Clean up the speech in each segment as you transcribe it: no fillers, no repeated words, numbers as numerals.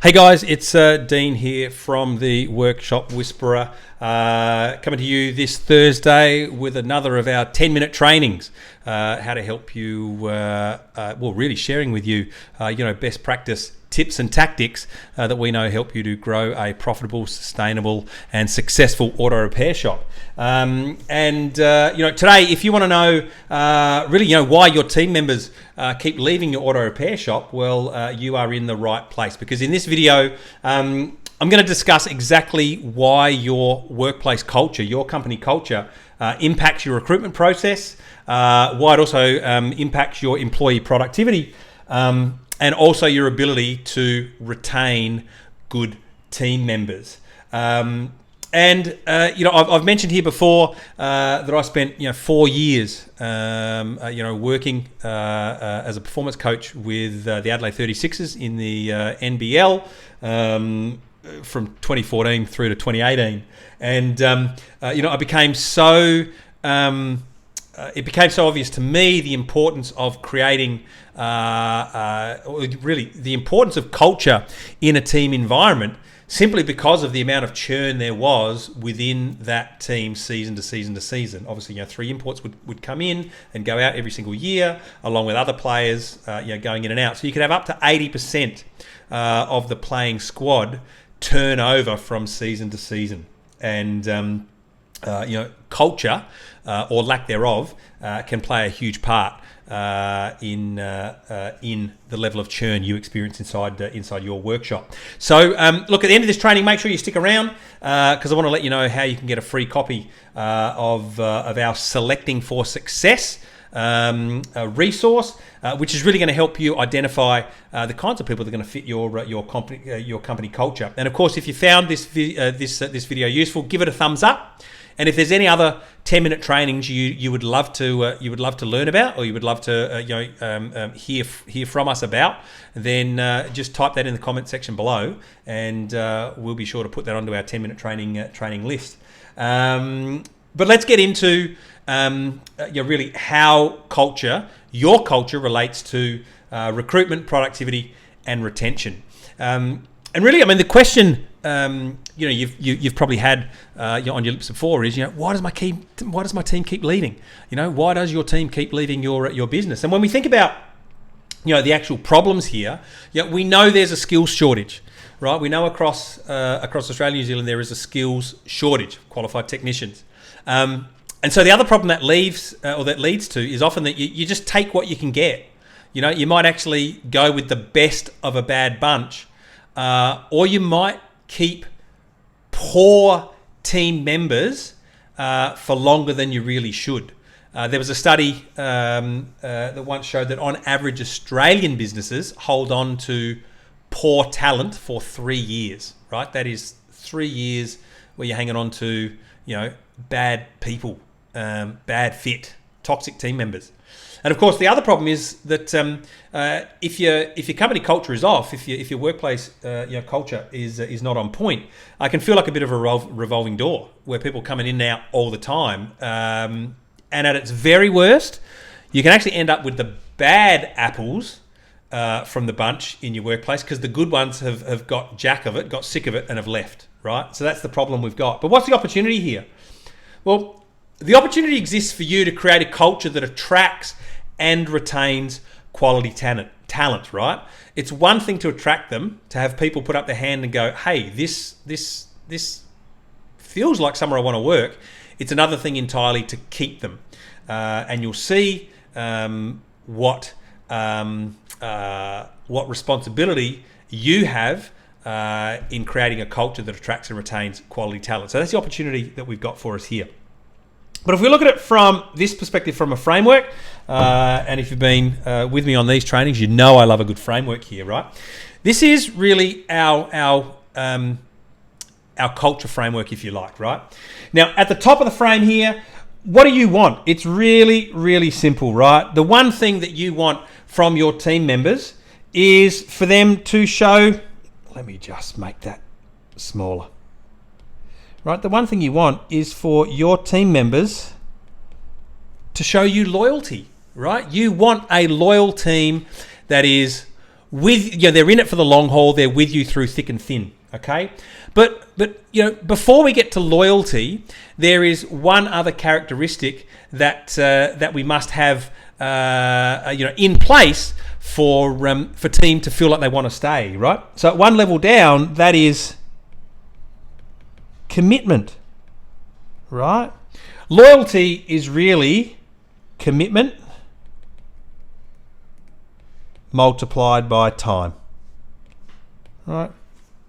Hey guys, it's Dean here from the Workshop Whisperer, coming to you this Thursday with another of our 10-minute trainings, how to help you, really sharing with you, best practice tips and tactics that we know help you to grow a profitable, sustainable and successful auto repair shop. Today, if you want to know why your team members keep leaving your auto repair shop, you are in the right place, because in this video I'm going to discuss exactly why your workplace culture, your company culture, impacts your recruitment process, why it also impacts your employee productivity, and also your ability to retain good team members. I've mentioned here before that I spent 4 years working as a performance coach with the Adelaide 36ers in the NBL from 2014 through to 2018, and I became so it became so obvious to me the importance of creating the importance of culture in a team environment, simply because of the amount of churn there was within that team season to season to season. Obviously, 3 imports would come in and go out every single year, along with other players going in and out. So you could have up to 80% of the playing squad turn over from season to season. And culture or lack thereof can play a huge part in the level of churn you experience inside your workshop. So look, at the end of this training, make sure you stick around, because I want to let you know how you can get a free copy of our Selecting for Success resource, which is really going to help you identify the kinds of people that are going to fit your company culture. And of course, if you found this video useful, give it a thumbs up. And if there's any other 10-minute trainings you would love to learn about, or you would love to hear from us about, then just type that in the comment section below, and we'll be sure to put that onto our 10-minute training list. But let's get into really how your culture relates to recruitment, productivity, and retention. And really, the question you've probably had on your lips before is, why does my team keep leaving? Why does your team keep leaving your business? And when we think about the actual problems here, we know there's a skills shortage, right? We know across Australia and New Zealand there is a skills shortage of qualified technicians. And so the other problem that leads to is often that you just take what you can get. You might actually go with the best of a bad bunch, or you might keep poor team members for longer than you really should. There was a study that once showed that on average Australian businesses hold on to poor talent for 3 years, right? That is 3 years where you're hanging on to bad people, bad fit, toxic team members. And of course, the other problem is that if your company culture is off, if your workplace culture is not on point, it can feel like a bit of a revolving door where people coming in and out all the time. And at its very worst, you can actually end up with the bad apples from the bunch in your workplace, because the good ones have got jack of it, got sick of it, and have left, right? So that's the problem we've got. But what's the opportunity here? Well, the opportunity exists for you to create a culture that attracts and retains quality talent, right? It's one thing to attract them, to have people put up their hand and go, hey, this feels like somewhere I want to work. It's another thing entirely to keep them. And you'll see what responsibility you have in creating a culture that attracts and retains quality talent. So that's the opportunity that we've got for us here. But if we look at it from this perspective, from a framework, and if you've been with me on these trainings, I love a good framework here, right? This is really our culture framework, if you like, right? Now, at the top of the frame here, what do you want? It's really, really simple, right? The one thing that you want from your team members is for them to show, let me just make that smaller. Right, the one thing you want is for your team members to show you loyalty, right? You want a loyal team that is they're in it for the long haul. They're with you through thick and thin. Okay, but before we get to loyalty, there is one other characteristic that we must have in place for team to feel like they want to stay, right? So at one level down, that is commitment, right? Loyalty is really commitment multiplied by time, right?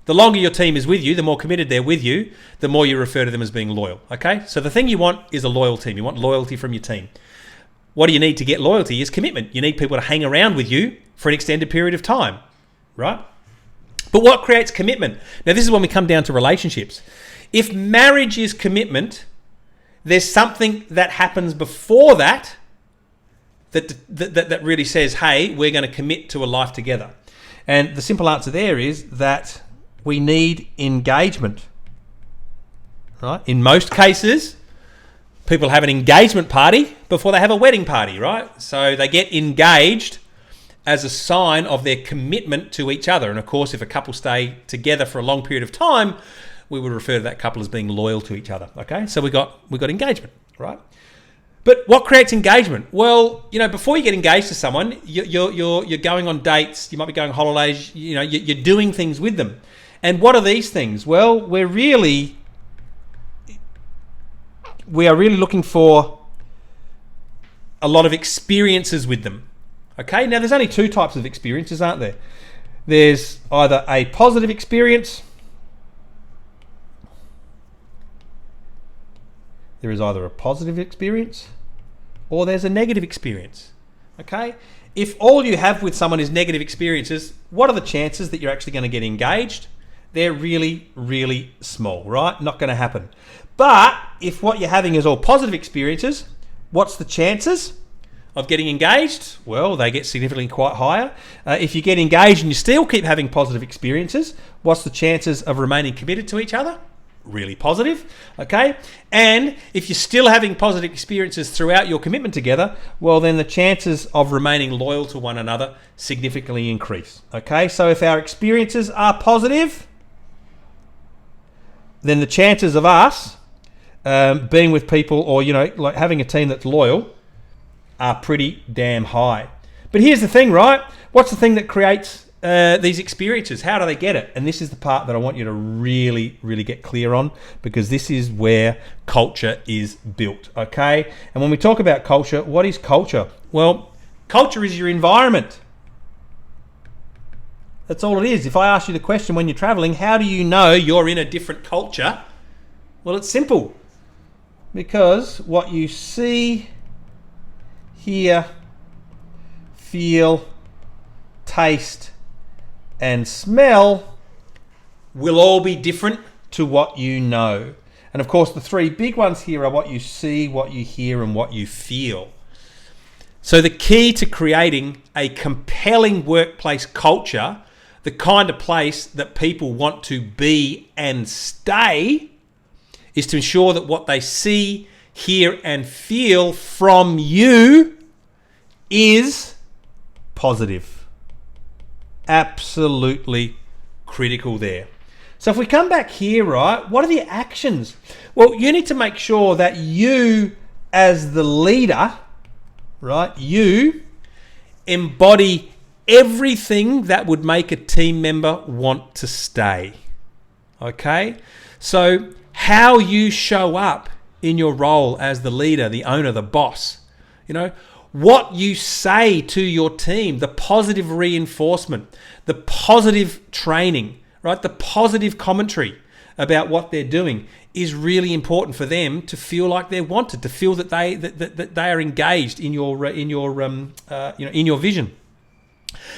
The longer your team is with you, the more committed they're with you, the more you refer to them as being loyal, okay? So the thing you want is a loyal team. You want loyalty from your team. What do you need to get loyalty is commitment. You need people to hang around with you for an extended period of time, right? But what creates commitment? Now, this is when we come down to relationships. If marriage is commitment, there's something that happens before that really says, hey, we're going to commit to a life together. And the simple answer there is that we need engagement, right? In most cases, people have an engagement party before they have a wedding party, right? So they get engaged as a sign of their commitment to each other. And of course, if a couple stay together for a long period of time, we would refer to that couple as being loyal to each other, okay? So we got engagement, right? But what creates engagement? Well, before you get engaged to someone, you're going on dates, you might be going on holidays, you're doing things with them. And what are these things? Well, we are really looking for a lot of experiences with them. Okay, now there's only two types of experiences, aren't there? There's either a positive experience. There is either a positive experience or there's a negative experience. Okay? If all you have with someone is negative experiences, what are the chances that you're actually going to get engaged? They're really, really small, right? Not going to happen. But if what you're having is all positive experiences, what's the chances of getting engaged? Well, they get significantly quite higher. If you get engaged and you still keep having positive experiences, what's the chances of remaining committed to each other? Really positive, okay? And if you're still having positive experiences throughout your commitment together, well, then the chances of remaining loyal to one another significantly increase, okay? So if our experiences are positive, then the chances of us being with people or, like having a team that's loyal are pretty damn high. But here's the thing, right? What's the thing that creates these experiences? How do they get it? And this is the part that I want you to really, really get clear on, because this is where culture is built, okay? And when we talk about culture, what is culture? Well, culture is your environment. That's all it is. If I ask you the question when you're traveling, how do you know you're in a different culture? Well, it's simple. Because what you see, hear, feel, taste, and smell will all be different to what you know. And of course, the three big ones here are what you see, what you hear, and what you feel. So the key to creating a compelling workplace culture, the kind of place that people want to be and stay, is to ensure that what they see, hear, and feel from you is positive. Absolutely critical there. So if we come back here, right, what are the actions? Well, you need to make sure that you, as the leader, right, you embody everything that would make a team member want to stay. Okay? So how you show up in your role as the leader, the owner, the boss, what you say to your team, the positive reinforcement, the positive training, right? The positive commentary about what they're doing is really important for them to feel like they're wanted, to feel that they are engaged in your vision.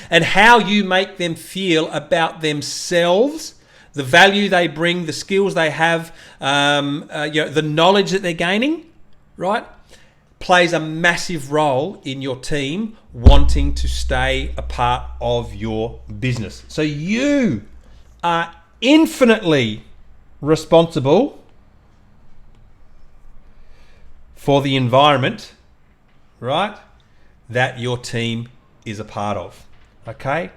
And how you make them feel about themselves, the value they bring, the skills they have, the knowledge that they're gaining, right, plays a massive role in your team wanting to stay a part of your business. So you are infinitely responsible for the environment, right, that your team is a part of. Okay?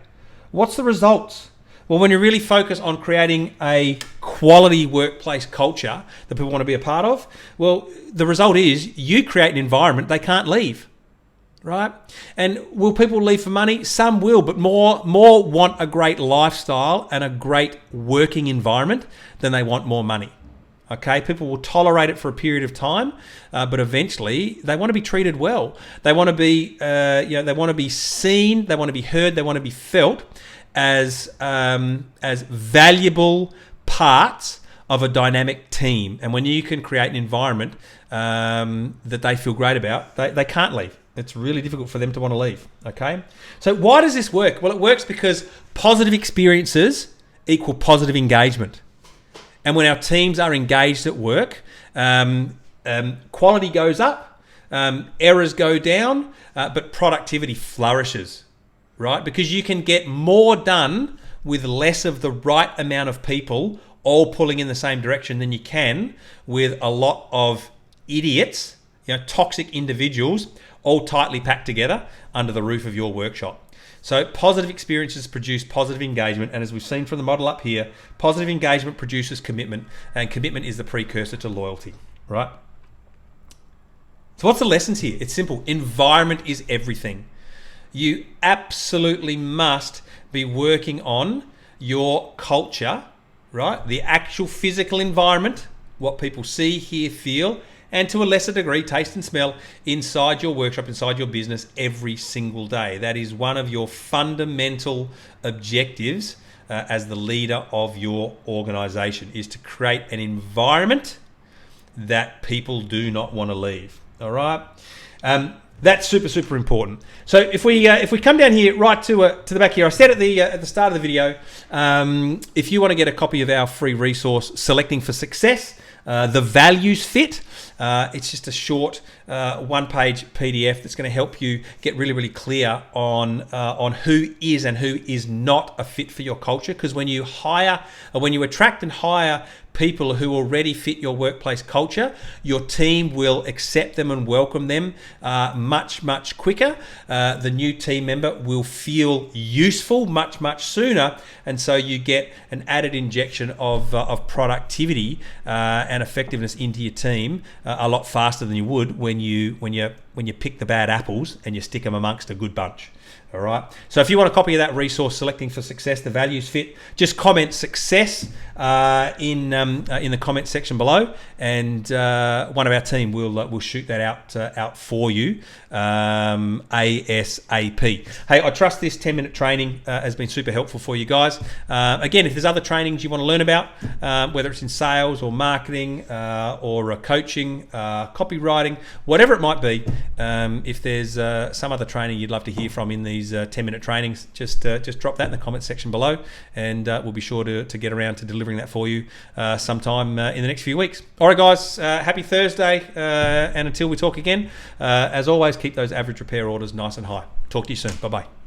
What's the results? Well, when you really focus on creating a quality workplace culture that people want to be a part of, well, the result is you create an environment they can't leave, right? And will people leave for money? Some will, but more want a great lifestyle and a great working environment than they want more money. Okay, people will tolerate it for a period of time, but eventually they want to be treated well. They want to be, they want to be seen, they want to be heard, they want to be felt as valuable parts of a dynamic team. And when you can create an environment that they feel great about, they can't leave. It's really difficult for them to want to leave. Okay, so why does this work? Well, it works because positive experiences equal positive engagement. And when our teams are engaged at work, quality goes up, errors go down, but productivity flourishes, right? Because you can get more done with less of the right amount of people all pulling in the same direction than you can with a lot of idiots, toxic individuals, all tightly packed together under the roof of your workshop. So positive experiences produce positive engagement, and as we've seen from the model up here, positive engagement produces commitment, and commitment is the precursor to loyalty, right? So what's the lessons here? It's simple. Environment is everything. You absolutely must be working on your culture, right? The actual physical environment, what people see, hear, feel, and to a lesser degree, taste and smell inside your workshop, inside your business every single day. That is one of your fundamental objectives as the leader of your organization, is to create an environment that people do not want to leave. All right. That's super important. So if we come down here right to the back here, I said at the start of the video, if you want to get a copy of our free resource, Selecting for Success, the Values Fit, it's just a short one-page PDF that's going to help you get really clear on who is and who is not a fit for your culture. Because when you attract and hire people who already fit your workplace culture, your team will accept them and welcome them much quicker. The new team member will feel useful much sooner, and so you get an added injection of productivity and effectiveness into your team a lot faster than you would when you pick the bad apples and you stick them amongst a good bunch. All right. So if you want a copy of that resource, Selecting for Success, the Values Fit, just comment success in the comment section below, and one of our team will shoot that out for you ASAP. Hey, I trust this 10-minute training has been super helpful for you guys. Again, if there's other trainings you want to learn about, whether it's in sales or marketing or coaching, copywriting, whatever it might be, if there's some other training you'd love to hear from in these 10-minute trainings, just drop that in the comment section below, and we'll be sure to get around to delivering that for you sometime in the next few weeks. All right, guys, happy Thursday, and until we talk again, as always, keep those average repair orders nice and high. Talk to you soon. Bye-bye.